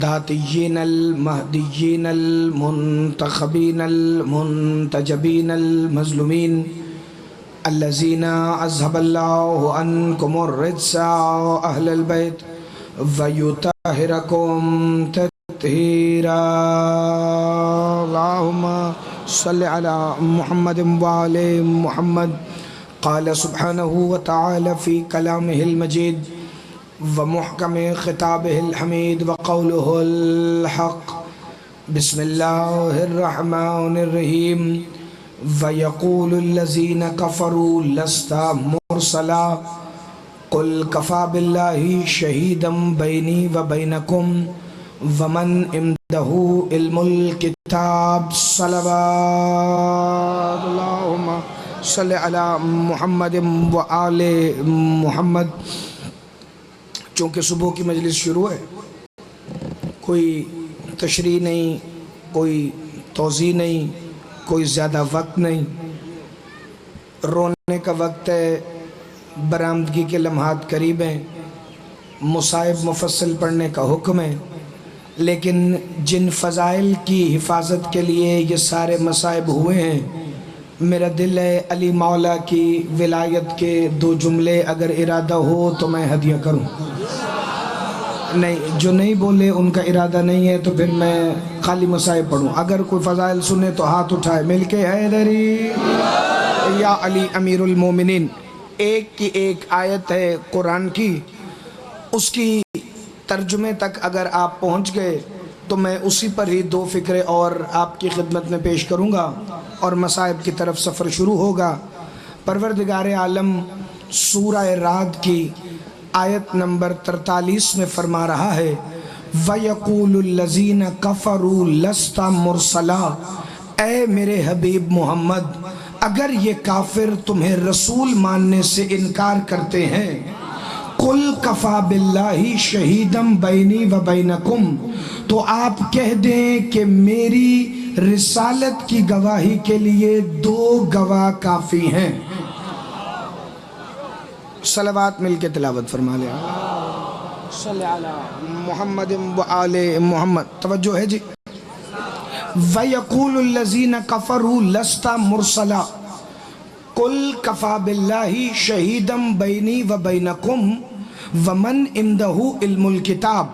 الداتيين المهديين المنتخبين المنتجبين المظلومين الذين أذهب الله عنكم الرجس أهل البيت ويطهركم تطهيرا. اللهم صل على محمد وعلى محمد. قال سبحانه وتعالى في كلامه المجيد ومحكم خطابه الحميد وقوله الحق. بسم الله الرحمن الرحيم. ويقول الذين كفروا لست مرسلا قل كفى بالله شهيدا بيني وبينكم ومن عنده علم الكتاب. صلوات اللهم صل على محمد وآل محمد. چونکہ صبح کی مجلس شروع ہے، کوئی تشریح نہیں، کوئی توضیح نہیں، کوئی زیادہ وقت نہیں، رونے کا وقت ہے، برآمدگی کے لمحات قریب ہیں، مصائب مفصل پڑھنے کا حکم ہے، لیکن جن فضائل کی حفاظت کے لیے یہ سارے مصائب ہوئے ہیں، میرا دل ہے علی مولا کی ولایت کے 2 جملے اگر ارادہ ہو تو میں ہدیہ کروں. نہیں، جو نہیں بولے ان کا ارادہ نہیں ہے تو پھر میں خالی مصائب پڑھوں. اگر کوئی فضائل سنے تو ہاتھ اٹھائے، مل کے حیدری یا علی امیر المومنین. ایک کی ایک آیت ہے قرآن کی، اس کی ترجمے تک اگر آپ پہنچ گئے تو میں اسی پر ہی 2 فکرے اور آپ کی خدمت میں پیش کروں گا اور مصائب کی طرف سفر شروع ہوگا. پروردگار عالم سورہ رعد کی آیت نمبر 43 میں فرما رہا ہے وَيَقُولُ الَّذِينَ كَفَرُوا لَسْتَ مُرْسَلًا. اے میرے حبیب محمد، اگر یہ کافر تمہیں رسول ماننے سے انکار کرتے ہیں، قُلْ كَفَى بِاللَّهِ شَهِيدًا بَيْنِي وَبَيْنَكُمْ، تو آپ کہہ دیں کہ میری رسالت کی گواہی کے لیے 2 گواہ کافی ہیں. صلوات مل کے تلاوت فرما لیا. صلی علی محمد و آل محمد. توجہ ہے جی. وَيَقُولُ الَّذِينَ كَفَرُوا لَسْتَ مُرْسَلًا قُلْ كَفَى بِاللَّهِ شَهِيدًا بَيْنِي وَبَيْنَكُمْ وَمَنْ عِنْدَهُ عِلْمُ الْكِتَابِ.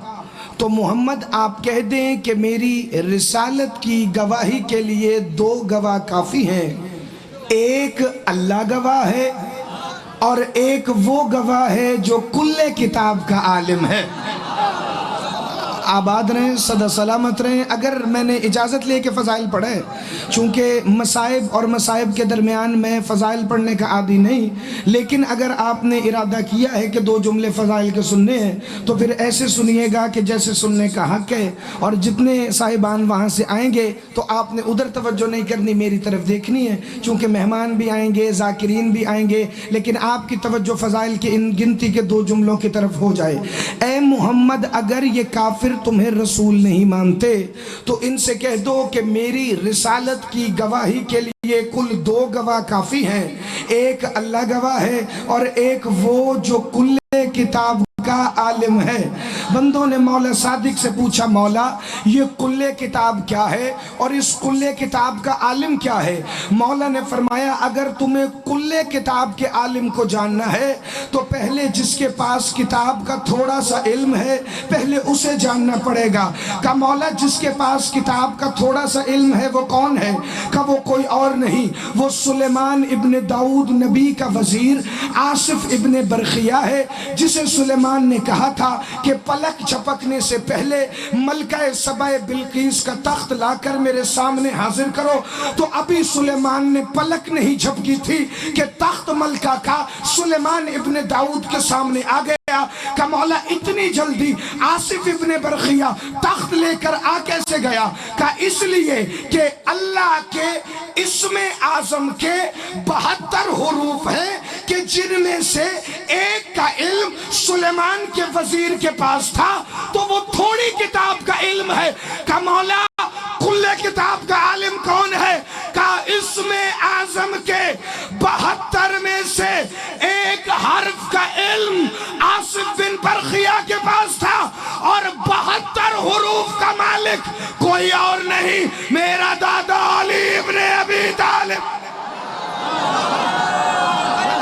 تو محمد آپ کہہ دیں کہ میری رسالت کی گواہی کے لیے 2 گواہ کافی ہیں، ایک اللہ گواہ ہے اور ایک وہ گواہ ہے جو کل کتاب کا عالم ہے. آباد رہیں، صدا سلامت رہیں. اگر میں نے اجازت لے کے فضائل پڑھے، چونکہ مصائب اور مصائب کے درمیان میں فضائل پڑھنے کا عادی نہیں، لیکن اگر آپ نے ارادہ کیا ہے کہ 2 جملے فضائل کے سننے ہیں تو پھر ایسے سنیے گا کہ جیسے سننے کا حق ہے. اور جتنے صاحبان وہاں سے آئیں گے تو آپ نے ادھر توجہ نہیں کرنی، میری طرف دیکھنی ہے، چونکہ مہمان بھی آئیں گے، ذاکرین بھی آئیں گے، لیکن آپ کی توجہ فضائل کی ان گنتی کے 2 جملوں کی طرف ہو جائے. اے محمد، اگر یہ کافر تمہیں رسول نہیں مانتے تو ان سے کہہ دو کہ میری رسالت کی گواہی کے لیے کل 2 گواہ کافی ہیں، ایک اللہ گواہ ہے اور ایک وہ جو کل کتاب کا عالم ہے. بندوں نے مولا صادق سے پوچھا، مولا یہ کل کتاب کیا ہے اور اس کل کتاب کا عالم کیا ہے؟ مولا نے فرمایا اگر تمہیں کل کتاب کے عالم کو جاننا ہے تو پہلے جس کے پاس کتاب کا تھوڑا سا علم ہے پہلے اسے جاننا پڑے گا. کہا مولا جس کے پاس کتاب کا تھوڑا سا علم ہے وہ کون ہے؟ کہا وہ کوئی اور نہیں، وہ سلیمان ابن داؤد نبی کا وزیر آصف ابن برخیہ ہے، جسے سلیمان نے کہا تھا کہ پلک جھپکنے سے پہلے ملکہ سبا بلقیس کا تخت لا کر میرے سامنے حاضر کرو. تو ابھی سلیمان نے پلک نہیں جھپکی تھی کہ تخت ملکہ کا سلیمان ابن داؤد کے سامنے آ گیا. کہ مولا اتنی جلدی آصف ابن برخیہ تخت لے کر آ کیسے گیا؟ کہ اس لیے کہ اللہ کے اسم اعظم کے 72 حروف ہیں کہ جن میں سے ایک کا علم سلیمان کے وزیر کے پاس تھا، تو وہ تھوڑی کتاب کا علم ہے. کہ مولا کل کتاب کا عالم کون ہے؟ کہ اسم اعظم کے 72 میں سے ایک حرف کا علم آصف بن برخیہ کے پاس تھا، اور 72 حروف کا مالک کوئی اور نہیں، میرا دادا علی ابن ابی طالب۔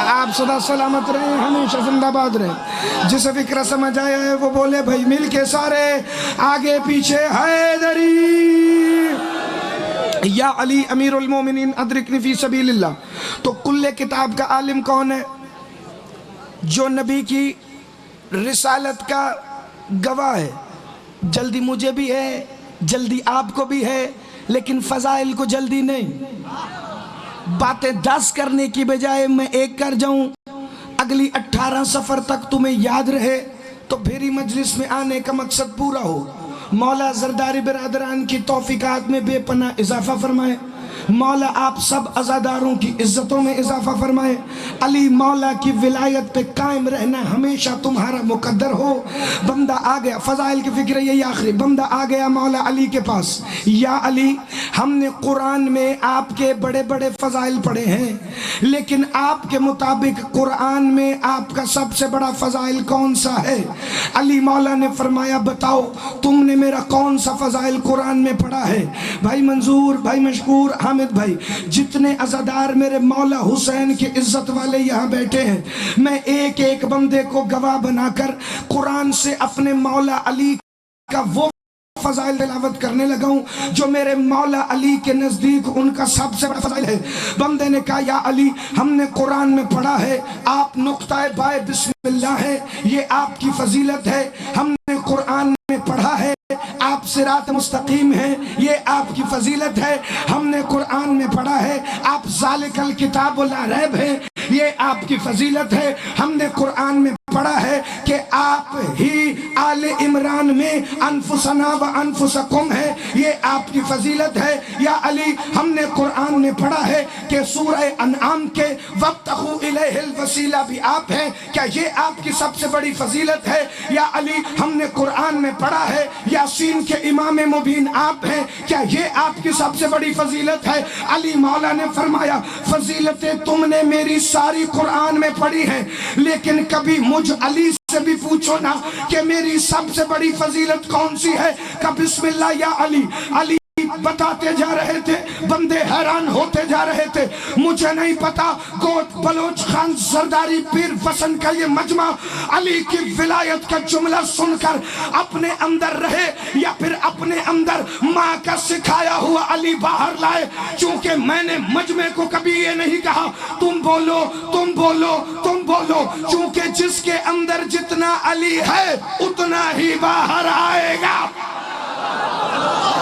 آپ صدا سلامت رہیں، ہمیشہ زندہ باد رہیں۔ جسے فکرہ سمجھ آیا ہے وہ بولے بھائی مل کے سارے، آگے پیچھے حیدری۔ یا علی امیر المومنین ادرکنی فی سبیل اللہ۔ تو کل کتاب کا عالم کون ہے؟ جو نبی کی رسالت کا گواہ ہے۔ جلدی مجھے بھی ہے، جلدی آپ کو بھی ہے، لیکن فضائل کو جلدی نہیں۔ باتیں 10 کرنے کی بجائے میں 1 کر جاؤں، اگلی 18 سفر تک تمہیں یاد رہے تو پھر ہی مجلس میں آنے کا مقصد پورا ہو۔ مولا زرداری برادران کی توفیقات میں بے پناہ اضافہ فرمائے، مولا آپ سب عزاداروں کی عزتوں میں اضافہ فرمائے، علی مولا کی ولایت پہ قائم رہنا ہمیشہ تمہارا مقدر ہو۔ بندہ آ گیا، فضائل کی فکر ہے یہی آخری، بندہ آ گیا مولا علی کے پاس، یا علی ہم نے قرآن میں آپ کے بڑے بڑے فضائل پڑھے ہیں، لیکن آپ کے مطابق قرآن میں آپ کا سب سے بڑا فضائل کون سا ہے؟ علی مولا نے فرمایا بتاؤ تم نے میرا کون سا فضائل قرآن میں پڑھا ہے؟ بھائی منظور، بھائی مشکور، حامد بھائی، جتنے عزادار میرے مولا حسین کے عزت والے یہاں بیٹھے ہیں، میں ایک ایک بندے کو گواہ بنا کر قرآن سے اپنے مولا علی کا وہ فضائل تلاوت کرنے لگا ہوں جو میرے مولا علی کے نزدیک ان کا سب سے بڑا فضائل ہے۔ بندے نے کہا یا علی ہم نے قرآن میں پڑھا ہے آپ نقطہ بائے بسم اللہ ہے، یہ آپ کی فضیلت ہے۔ ہم نے قرآن میں پڑھا ہے آپ صراط مستقیم ہیں، یہ آپ کی فضیلت ہے۔ ہم نے قرآن میں پڑھا ہے آپ ذالک الکتاب لا ریب ہیں، یہ آپ کی فضیلت ہے۔ ہم نے قرآن میں پڑھا ہے کہ آپ ہی آل عمران میں انفسنا و انفسکم ہے، یہ آپ کی فضیلت ہے۔ یا علی ہم نے قرآن میں پڑھا ہے کہ سورہ انعام کے وابتغوا الیہ الوسیلہ بھی آپ ہیں، کیا یہ آپ کی سب سے بڑی فضیلت ہے؟ یا علی ہم نے قرآن میں پڑھا ہے یاسین کے امام مبین آپ ہیں، کیا یہ آپ کی سب سے بڑی فضیلت ہے؟ علی مولا نے فرمایا فضیلتیں تم نے میری ساری قرآن میں پڑھی ہیں، لیکن کبھی مجھ علی سے بھی پوچھو نا کہ میری سب سے بڑی فضیلت کون سی ہے؟ کہ بسم اللہ یا علی۔ علی بتاتے جا رہے تھے، بندے حیران ہوتے جا رہے تھے۔ مجھے نہیں پتا گوٹ بلوچ خان زرداری پیر وسن کا یہ مجمع علی کی ولایت کا جملہ سن کر اپنے اندر رہے یا پھر اپنے اندر ماں کا سکھایا ہوا علی باہر لائے، چونکہ میں نے مجمع کو کبھی یہ نہیں کہا تم بولو تم بولو تم بولو، چونکہ جس کے اندر جتنا علی ہے اتنا ہی باہر آئے گا۔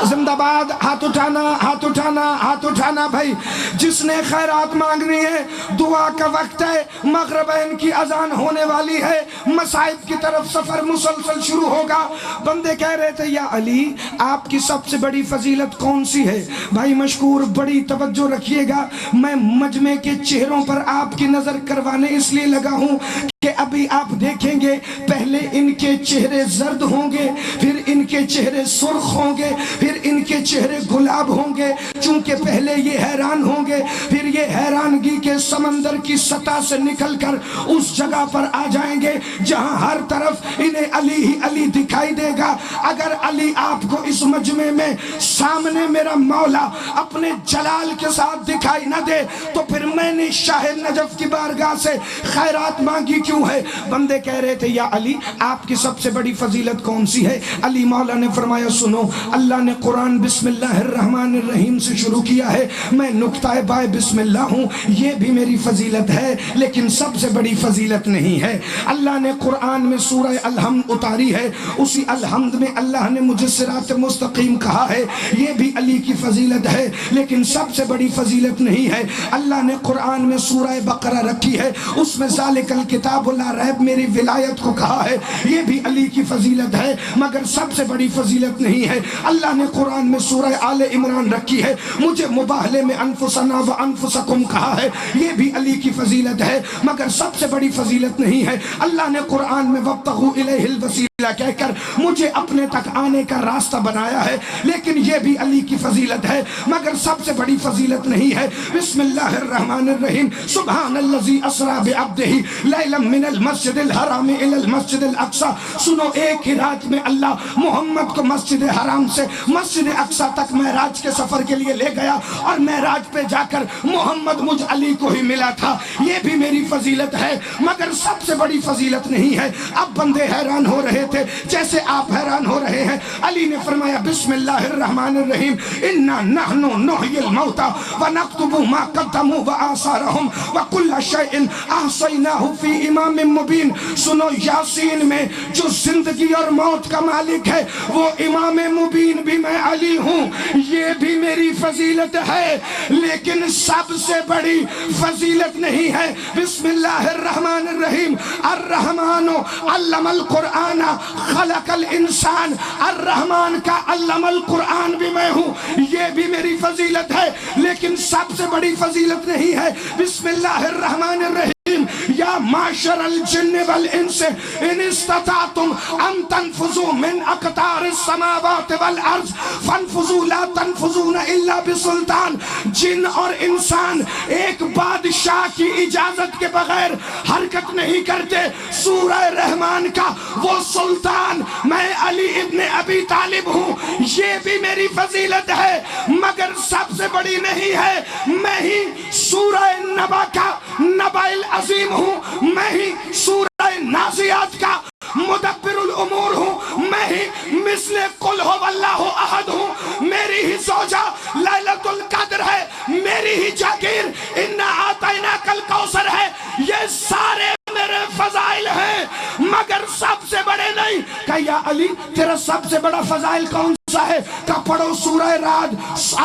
زندہ باد، ہاتھ اٹھانا ہاتھ اٹھانا ہاتھ اٹھانا بھائی، جس نے خیرات مانگنی ہے دعا کا وقت ہے، مغربین کی اذان ہونے والی ہے، مصائب کی طرف سفر مسلسل شروع ہوگا۔ بندے کہہ رہے تھے یا علی آپ کی سب سے بڑی فضیلت کون سی ہے؟ بھائی مشکور بڑی توجہ رکھیے گا، میں مجمع کے چہروں پر آپ کی نظر کروانے اس لیے لگا ہوں کہ ابھی آپ دیکھیں گے پہلے ان کے چہرے زرد ہوں گے، پھر ان کے چہرے سرخ ہوں گے، پھر ان کے چہرے گلاب ہوں گے، چونکہ پہلے یہ حیران ہوں گے، پھر یہ حیرانگی کے سمندر کی سطح سے نکل کر اس جگہ پر آ جائیں گے جہاں ہر طرف انہیں علی ہی علی دکھائی دے گا۔ اگر علی آپ کو اس مجمع میں سامنے میرا مولا اپنے جلال کے ساتھ دکھائی نہ دے تو پھر میں نے شاہ نجف کی بارگاہ سے خیرات مانگی کیوں ہے؟ بندے کہہ رہے تھے یا علی آپ کی سب سے بڑی فضیلت کون سی ہے؟ علی مولا نے فرمایا سنو، اللہ نے قرآن بسم اللہ الرحمن الرحیم سے شروع کیا ہے، میں نقطہ بائے بسم اللہ ہوں، یہ بھی میری فضیلت ہے لیکن سب سے بڑی فضیلت نہیں ہے۔ اللہ نے قرآن میں سورہ الحمد اتاری ہے، اسی الحمد میں اللہ نے مجھے صراط مستقیم کہا ہے، یہ بھی علی کی فضیلت ہے لیکن سب سے بڑی فضیلت نہیں ہے۔ اللہ نے قرآن میں سورہ بقرہ رکھی ہے، اس میں ذالک الکتاب لا ریب میری ولایت کو کہا ہے، یہ بھی علی کی فضیلت ہے مگر سب سے بڑی فضیلت نہیں ہے۔ اللہ نے قرآن میں سورہ آل عمران رکھی ہے، مجھے مباہلے میں انفسنا و انفسکم کہا ہے، یہ بھی علی کی فضیلت ہے مگر سب سے بڑی فضیلت نہیں ہے۔ اللہ نے قرآن میں وابتغوا الیہ الوسیلہ کہہ کر مجھے اپنے تک آنے کا راستہ بنایا ہے، لیکن یہ بھی علی کی فضیلت ہے، مگر سب سے بڑی فضیلت نہیں ہے۔ بسم اللہ الرحمن الرحیم، سبحان الذی اسری بعبدہ لیلا من المسجد الحرام الی المسجد الاقصی۔ سنو، ایک ہی رات میں اللہ محمد کو مسجد حرام سے مسجد اقصی تک معراج کے سفر کے لیے لے گیا، اور معراج پہ جا کر محمد مجھ علی کو ہی ملا تھا۔ یہ بھی میری فضیلت ہے، مگر سب سے بڑی فضیلت نہیں ہے۔ اب بندے حیران ہو رہے تھے جیسے آپ حیران ہو رہے ہیں۔ علی نے فرمایا بسم اللہ الرحمن الرحیم، انا نحن نحیی الموتى ونکتب ما قدموا وآثارهم وکل شیء احصیناہ فی امام مبین۔ سنو، یاسین میں جو زندگی اور موت کا مالک ہے وہ امام مبین بھی میں علی ہوں۔ یہ بھی میری فضیلت ہے، لیکن سب سے بڑی فضیلت نہیں ہے۔ بسم اللہ الرحمن الرحیم، الرحمن علم القرآن خلق الانسان، الرحمن کا علم القرآن بھی میں ہوں۔ یہ بھی میری فضیلت ہے، لیکن سب سے بڑی فضیلت نہیں ہے۔ بسم اللہ الرحمن الرحیم، یا معشر الجن والانس ان استطعتم ان تنفذوا من اقطار السماوات والارض فانفذوا لا تنفذون الا بسلطان۔ جن اور انسان ایک بادشاہ کی اجازت کے بغیر حرکت نہیں کرتے۔ سورہ رحمان کا وہ سلطان میں علی ابن ابی طالب ہوں۔ یہ بھی میری فضیلت ہے، مگر سب سے بڑی نہیں ہے۔ میں ہی سورہ نبا کا نبا العظیم ہوں، میں ہی سورہ نازعات کا مدبر الامور ہوں، میں ہی مثل قل هو اللہ احد ہوں۔ میری ہی زوجہ لیلۃ القدر ہے، میری ہی جاگیر انا اعطیناک الکوثر ہے۔ یہ سارے میرے فضائل ہیں، مگر سب سے بڑے نہیں۔ کہ یا علی تیرا سب سے بڑا فضائل کون سا ہے؟ کہ پڑھو سورہ رعد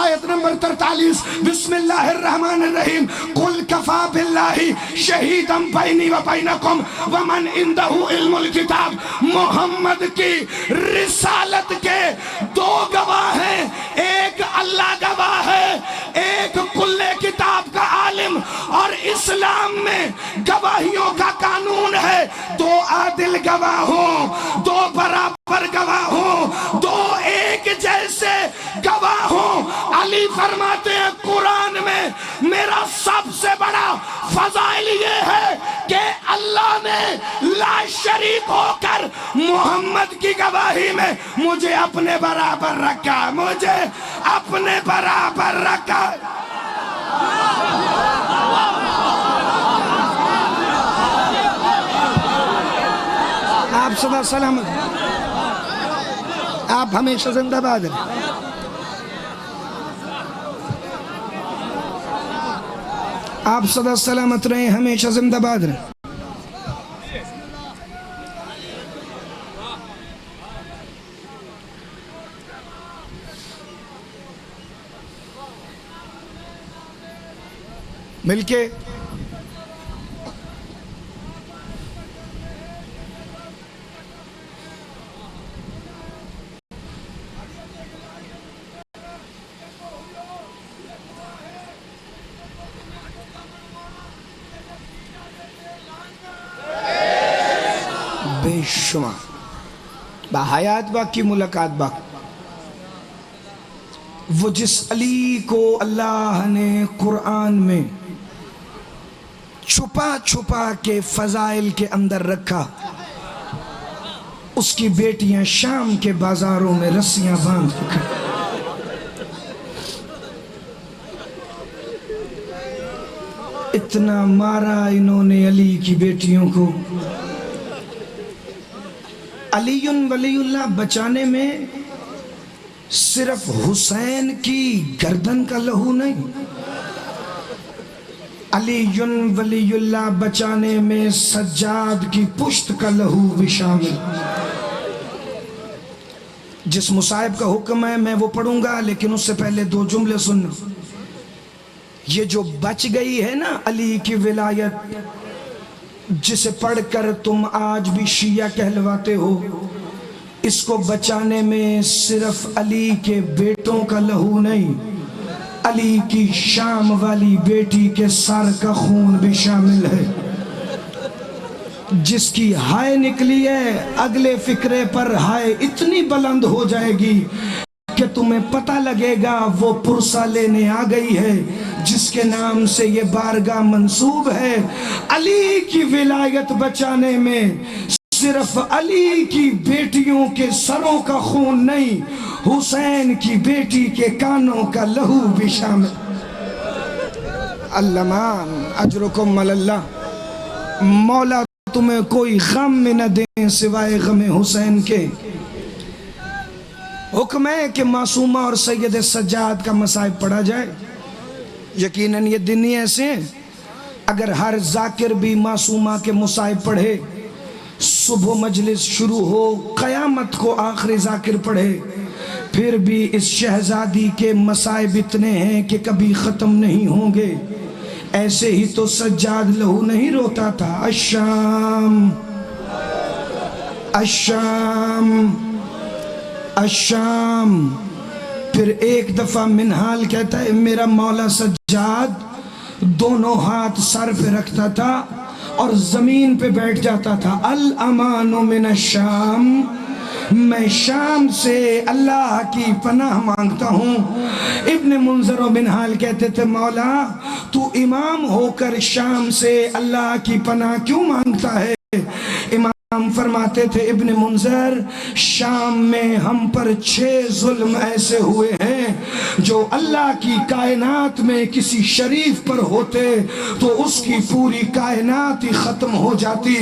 آیت نمبر 43، بسم اللہ الرحمن الرحیم، قل کفا باللہ شہیدا بینی و بینکم ومن عندہ علم الکتاب۔ محمد کی رسالت کے دو گواہ ہیں، ایک اللہ گواہ ہے، ایک کل کتاب کا عالم، اور اسلام میں گواہیوں کا قانون ہے، دو عادل گواہ ہوں، دو برابر گواہ ہوں، دو ایک جیسے گواہ ہوں۔ علی فرماتے ہیں قرآن میں میرا سب سے بڑا فضائل یہ ہے کہ اللہ نے لا شریک ہو کر محمد کی گواہی میں مجھے اپنے برابر رکھا، مجھے اپنے برابر رکھا۔ آپ صدا سلامت، آپ ہمیشہ زندہ باد رہیں۔ آپ صدا سلامت رہیں، ہمیشہ زندہ باد رہیں۔ مل کے بے شمار باحیات باق کی ملاقات باق، وہ جس علی کو اللہ نے قرآن میں چھپا چھپا کے فضائل کے اندر رکھا، اس کی بیٹیاں شام کے بازاروں میں رسیاں باندھ رکھا۔ اتنا مارا انہوں نے علی کی بیٹیوں کو۔ علی ولی اللہ بچانے میں صرف حسین کی گردن کا لہو نہیں، علی ولی اللہ بچانے میں سجاد کی پشت کا لہو بھی شامل۔ جس مصائب کا حکم ہے میں وہ پڑھوں گا، لیکن اس سے پہلے دو جملے سننا۔ یہ جو بچ گئی ہے نا علی کی ولایت، جسے پڑھ کر تم آج بھی شیعہ کہلواتے ہو، اس کو بچانے میں صرف علی کے بیٹوں کا لہو نہیں، علی کی شام والی بیٹی کے سر کا خون بھی شامل ہے۔ جس کی ہائے نکلی ہے اگلے فکرے پر ہائے اتنی بلند ہو جائے گی کہ تمہیں پتہ لگے گا وہ پرسہ لینے آ گئی ہے جس کے نام سے یہ بارگاہ منسوب ہے۔ علی کی ولایت بچانے میں صرف علی کی بیٹیوں کے سروں کا خون نہیں، حسین کی بیٹی کے کانوں کا لہو بھی شامل۔ اللہمان اجرکم اللہ، مولا تمہیں کوئی غم میں نہ دیں سوائے غم حسین کے۔ حکم ہے کہ معصومہ اور سید سجاد کا مصائب پڑھا جائے۔ یقیناً یہ دن ہی ایسے ہیں، اگر ہر ذاکر بھی معصومہ کے مصائب پڑھے، صبح مجلس شروع ہو قیامت کو آخری ذاکر پڑھے، پھر بھی اس شہزادی کے مصائب اتنے ہیں کہ کبھی ختم نہیں ہوں گے۔ ایسے ہی تو سجاد لہو نہیں روتا تھا، الشام الشام الشام۔ پھر ایک دفعہ منہال کہتا ہے میرا مولا سجاد دونوں ہاتھ سر پہ رکھتا تھا اور زمین پہ بیٹھ جاتا تھا، الامان من الشام، میں شام سے اللہ کی پناہ مانگتا ہوں۔ ابن منذر و منہال کہتے تھے مولا تو امام ہو کر شام سے اللہ کی پناہ کیوں مانگتا ہے؟ امام فرماتے تھے ابن منذر شام میں ہم پر 6 ظلم ایسے ہوئے ہیں جو اللہ کی کائنات میں کسی شریف پر ہوتے تو اس کی پوری کائنات ہی ختم ہو جاتی۔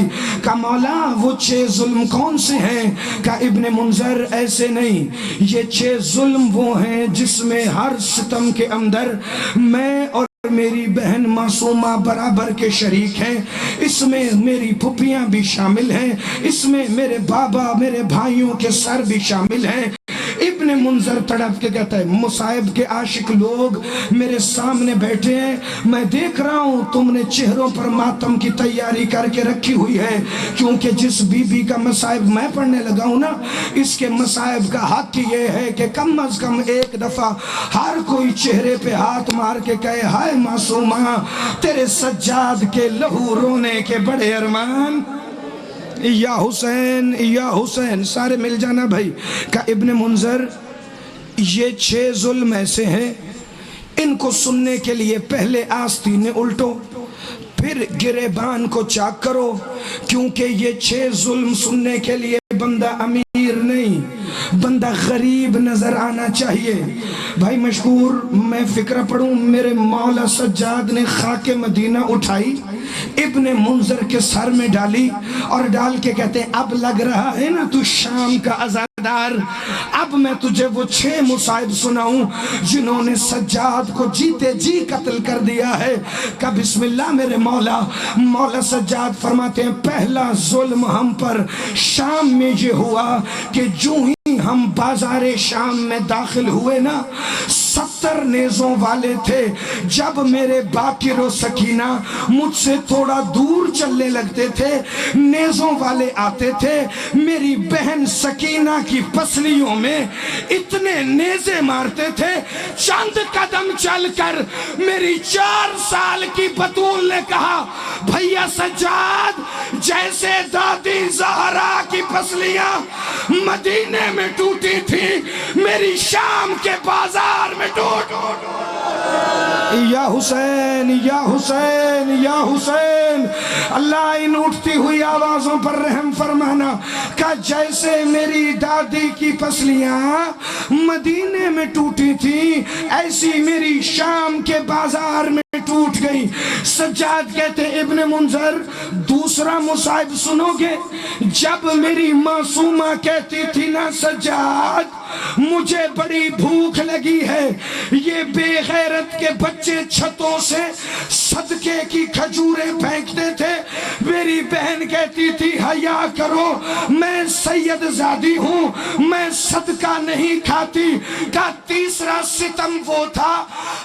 کہا مولا وہ 6 ظلم کون سے ہیں؟ کہا ابن منذر ایسے نہیں، یہ 6 ظلم وہ ہیں جس میں ہر ستم کے اندر میں اور میری بہن معصومہ برابر کے شریک ہیں، اس میں میری پھپھیاں بھی شامل ہیں، اس میں میرے بابا میرے بھائیوں کے سر بھی شامل ہیں۔ ابن منذر تڑپ کے کہتا ہے مصائب کے عاشق لوگ میرے سامنے بیٹھے ہیں، میں دیکھ رہا ہوں تم نے چہروں پر ماتم کی تیاری کر کے رکھی ہوئی ہے، کیونکہ جس بی بی کا مصائب میں پڑھنے لگا ہوں نا اس کے مصائب کا حق یہ ہے کہ کم از کم ایک دفعہ ہر کوئی چہرے پہ ہاتھ مار کے کہے ہائے معصومہ تیرے سجاد کے لہو رونے کے بڑے ارمان، یا حسین یا حسین، سارے مل جانا بھائی۔ کہ ابن منذر یہ 6 ظلم ایسے ہیں ان کو سننے کے لیے پہلے آستینے الٹو پھر گریبان کو چاک کرو، کیونکہ یہ 6 ظلم سننے کے لیے بندہ امیر نہیں بندہ غریب نظر آنا چاہیے۔ بھائی مشکور میں فکرہ پڑھوں، میرے مولا سجاد نے خاک مدینہ اٹھائی ابن منذر کے سر میں ڈالی اور ڈال کے کہتے ہیں اب لگ رہا ہے نا تو شام کا عزادار، اب میں تجھے وہ 6 مصائب سناؤں جنہوں نے سجاد کو جیتے جی قتل کر دیا ہے۔ کہ بسم اللہ میرے مولا۔ مولا سجاد فرماتے ہیں پہلا ظلم ہم پر شام میں یہ ہوا کہ جو ہی ہم بازار شام میں داخل ہوئے نا 70 نیزوں والے تھے، جب میرے باقر و سکینہ مجھ سے تھوڑا دور چلنے لگتے تھے نیزوں والے آتے تھے، میری بہن سکینہ کی پسلیوں میں اتنے نیزے مارتے تھے، چند قدم چل کر میری 4 سال کی بطول نے کہا بھیا سجاد جیسے دادی زہرا کی پسلیاں مدینے میں ٹوٹی تھی میری شام کے بازار میں ٹوٹ۔ یا حسین یا حسین یا حسین، اللہ ان اٹھتی ہوئی آوازوں پر رحم فرمانا۔ کہ جیسے میری دادی کی پسلیاں مدینے میں ٹوٹی تھی ایسی میری شام کے بازار میں ٹوٹ گئی۔ سجاد کہتے ابن منذر دوسرا مصائب سنو گے؟ جب میری معصومہ کہتی تھی نا سجاد مجھے بڑی بھوک لگی ہے، یہ بے غیرت کے بچے چھتوں سے صدقے کی کھجوریں پھینکتے تھے، میری بہن کہتی تھی حیا کرو میں سید زادی ہوں میں صدقہ نہیں کھاتی۔ کا تیسرا ستم وہ تھا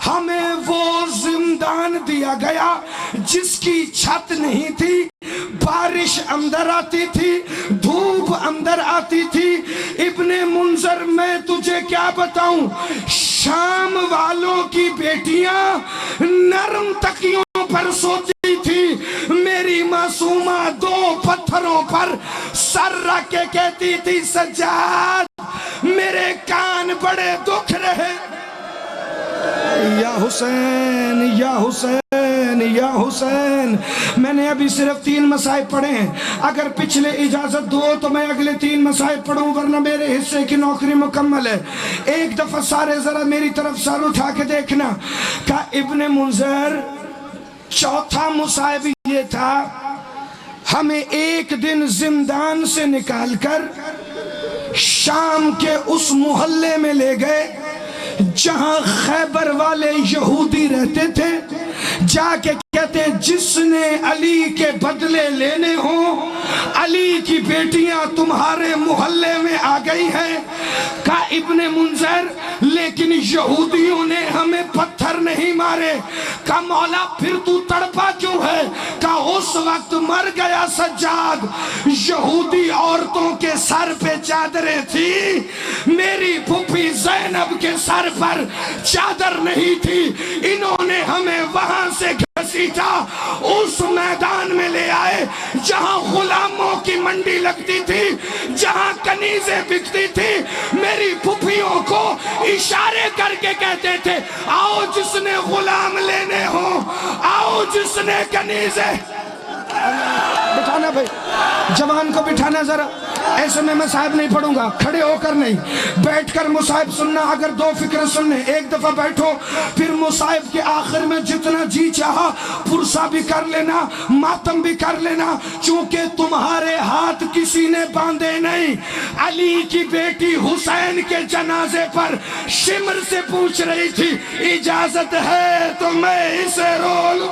ہمیں وہ زندان دیا گیا جس کی چھت نہیں تھی، بارش اندر آتی تھی دھوپ اندر آتی تھی۔ ابن منذر میں تجھے کیا بتاؤں، شام والوں کی بیٹیاں نرم تکیوں پر سوتی تھی، میری معصومہ 2 پتھروں پر سر رکھ کے کہتی تھی سجاد میرے کان بڑے دکھ رہے، یا حسین یا حسین یا حسین۔ میں نے ابھی صرف 3 مصائب پڑھے ہیں، اگر پچھلے اجازت دو تو میں اگلے 3 مصائب پڑھوں، ورنہ میرے حصے کی نوکری مکمل ہے۔ ایک دفعہ سارے ذرا میری طرف سر اٹھا کے دیکھنا۔ کہا ابن منذر چوتھا مصائب یہ تھا، ہمیں ایک دن زندان سے نکال کر شام کے اس محلے میں لے گئے جہاں خیبر والے یہودی رہتے تھے، جا کے کہتے جس نے علی کے بدلے لینے ہوں، علی کی بیٹیاں تمہارے محلے میں آ گئی ہیں۔ کہا ابن منذر لیکن یہودیوں نے ہمیں پتھر نہیں مارے۔ کہا مولا پھر تو تڑپا کیوں ہے؟ کہا اس وقت مر گیا سجاد، یہودی عورتوں کے سر پہ چادریں تھی، میری پھوپھی زینب کے سر پر چادر نہیں تھی، انہوں نے ہمیں وہاں سے گھسیٹا، اس میدان میں لے آئے جہاں غلاموں کی منڈی لگتی تھی، جہاں کنیزیں بکتی تھی، میری پھوپھیوں کو اشارے کر کے کہتے تھے آؤ جس نے غلام لینے ہوں، آؤ جس نے کنیزیں۔ بٹھانا بھائی، جوان کو بٹھانا ذرا، ایسے میں مصائب نہیں پڑھوں گا، کھڑے ہو کر نہیں، بیٹھ کر مصائب سننا۔ اگر 2 فکر سننے، ایک دفعہ بیٹھو، پھر مصائب کے آخر میں جتنا جی چاہا پرسا بھی کر لینا، ماتم بھی کر لینا، چونکہ تمہارے ہاتھ کسی نے باندھے نہیں۔ علی کی بیٹی حسین کے جنازے پر شمر سے پوچھ رہی تھی اجازت ہے تو میں اسے رول۔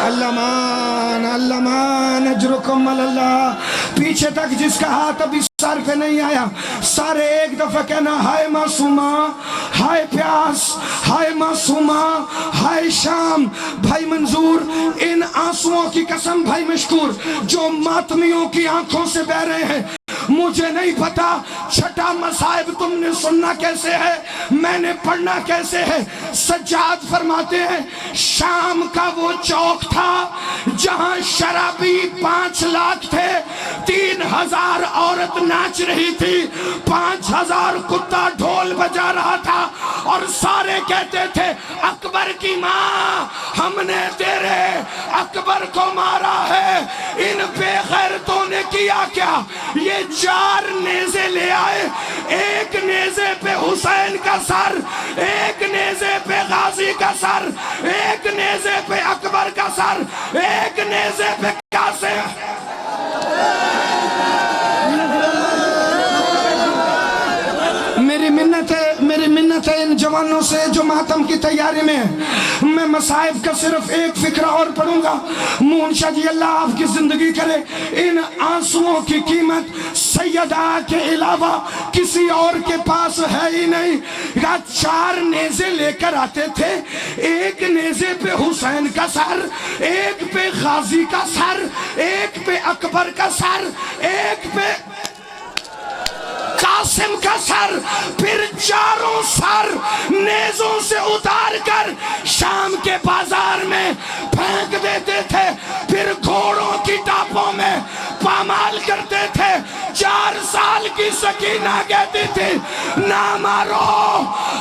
اللہ مان اللہ مان اجرکم اللہ۔ پیچھے تک جس کا ہاتھ ابھی سر پہ نہیں آیا، سارے ایک دفعہ کہنا ہائے معصومہ، ہائے پیاس، ہائے معصومہ، ہائے شام۔ بھائی منظور ان آنسوؤں کی قسم بھائی مشکور جو ماتمیوں کی آنکھوں سے بہ رہے ہیں، مجھے نہیں پتا چھٹا مصائب تم نے سننا کیسے ہے، میں نے پڑھنا کیسے ہے۔ سجاد فرماتے ہیں شام کا وہ چوک تھا جہاں شرابی 5 لاکھ تھے، 3000 عورت ناچ رہی تھی، 5000 کتا ڈھول بجا رہا تھا، اور سارے کہتے تھے اکبر کی ماں ہم نے تیرے اکبر کو مارا ہے۔ ان بے غیرتوں نے کیا کیا؟ یہ 4 نیزے لے آئے، ایک نیزے پہ حسین کا سر، ایک نیزے پہ غازی کا سر، ایک نیزے پہ اکبر کا سر، ایک نیزے پہ قاسم۔ میری منت ہے ان جوانوں سے جو ماتم کی تیاری میں ہیں۔ میں مصائب کا صرف ایک فکرہ اور پڑھوں گا، مون شاہ جی اللہ آپ کی زندگی کرے۔ ان آنسوؤں کی قیمت سیدہ کے علاوہ کسی اور کے پاس ہے ہی نہیں۔ 4 نیزے لے کر آتے تھے، ایک نیزے پہ حسین کا سر، ایک پہ غازی کا سر، ایک پہ اکبر کا سر، ایک پہ قاسم کا سر، پھر 4 سر نیزوں سے اتار کر شام کے بازار میں پھینک دیتے تھے، پھر گھوڑوں کی ٹاپوں میں پامال کرتے تھے۔ 4 سال کی سکینہ کہتی تھی نہ مارو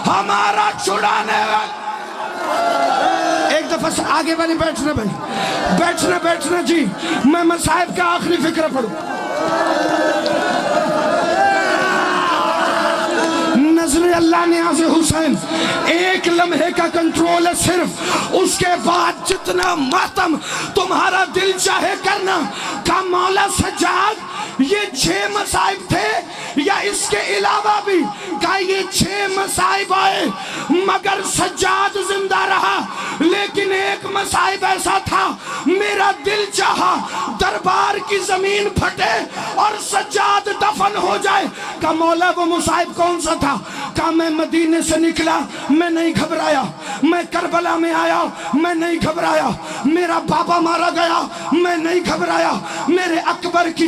ہمارا چھڑانے والا۔ ایک دفعہ سے آگے والی بیٹھنا بھائی، بیٹھنا جی، میں مصائب کا آخری فکر پڑھوں۔ نظر اللہ نیاز حسین، ایک لمحے کا کنٹرول ہے صرف، اس کے بعد جتنا ماتم تمہارا دل چاہے کرنا۔ کا مولا سجاد یہ 6 مصائب تھے یا اس کے علاوہ بھی؟ کہ یہ 6 مصائب آئے مگر سجاد زندہ رہا، لیکن ایک مصائب ایسا تھا میرا دل چاہا دربار کی زمین پھٹے اور سجاد دفن ہو جائے۔ کہ مولا وہ مصائب کون سا تھا؟ کہ میں مدینے سے نکلا، میں نہیں گھبرایا، میں کربلا میں آیا، میں نہیں گھبرایا، میرا بابا مارا گیا، میں نہیں گھبرایا، میرے اکبر کی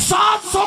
700